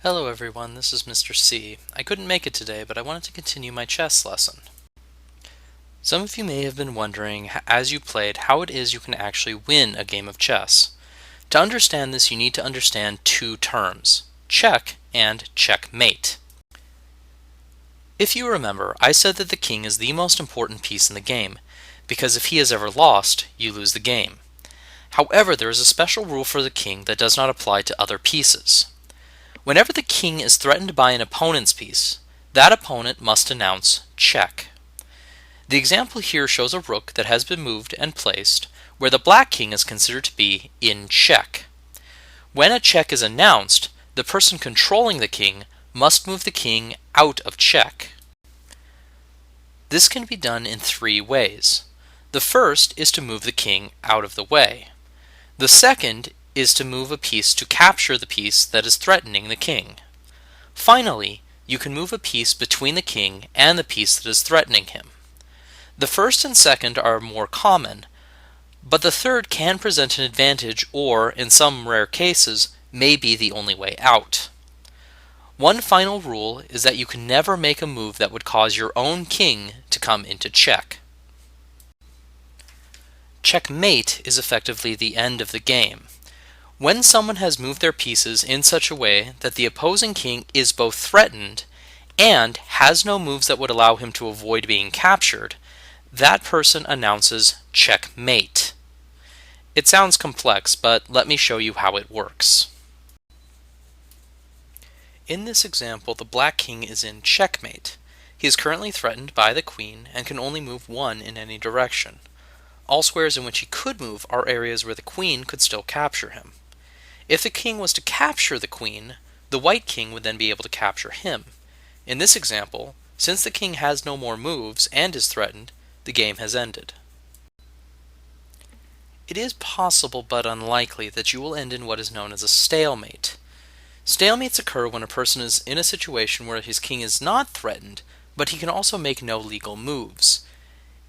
Hello everyone, this is Mr. C. I couldn't make it today, but I wanted to continue my chess lesson. Some of you may have been wondering, as you played, how it is you can actually win a game of chess. To understand this, you need to understand two terms, check and checkmate. If you remember, I said that the king is the most important piece in the game, because if he is ever lost, you lose the game. However, there is a special rule for the king that does not apply to other pieces. Whenever the king is threatened by an opponent's piece, that opponent must announce check. The example here shows a rook that has been moved and placed where the black king is considered to be in check. When a check is announced, the person controlling the king must move the king out of check. This can be done in three ways. The first is to move the king out of the way. The second is to move a piece to capture the piece that is threatening the king. Finally, you can move a piece between the king and the piece that is threatening him. The first and second are more common, but the third can present an advantage or, in some rare cases, may be the only way out. One final rule is that you can never make a move that would cause your own king to come into check. Checkmate is effectively the end of the game. When someone has moved their pieces in such a way that the opposing king is both threatened and has no moves that would allow him to avoid being captured, that person announces checkmate. It sounds complex, but let me show you how it works. In this example, the black king is in checkmate. He is currently threatened by the queen and can only move one in any direction. All squares in which he could move are areas where the queen could still capture him. If the king was to capture the queen, the white king would then be able to capture him. In this example, since the king has no more moves and is threatened, the game has ended. It is possible but unlikely that you will end in what is known as a stalemate. Stalemates occur when a person is in a situation where his king is not threatened, but he can also make no legal moves.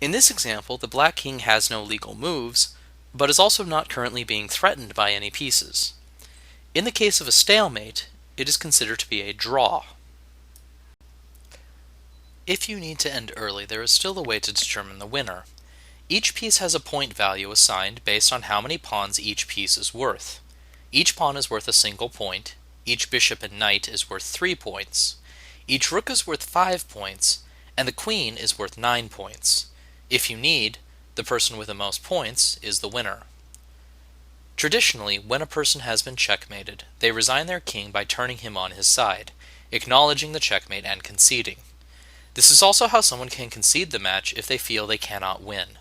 In this example, the black king has no legal moves, but is also not currently being threatened by any pieces. In the case of a stalemate, it is considered to be a draw. If you need to end early, there is still a way to determine the winner. Each piece has a point value assigned based on how many pawns each piece is worth. Each pawn is worth a single point, each bishop and knight is worth 3 points, each rook is worth 5 points, and the queen is worth 9 points. If you need, the person with the most points is the winner. Traditionally, when a person has been checkmated, they resign their king by turning him on his side, acknowledging the checkmate and conceding. This is also how someone can concede the match if they feel they cannot win.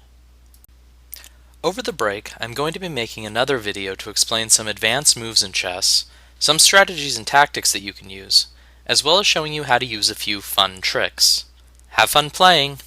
Over the break, I'm going to be making another video to explain some advanced moves in chess, some strategies and tactics that you can use, as well as showing you how to use a few fun tricks. Have fun playing!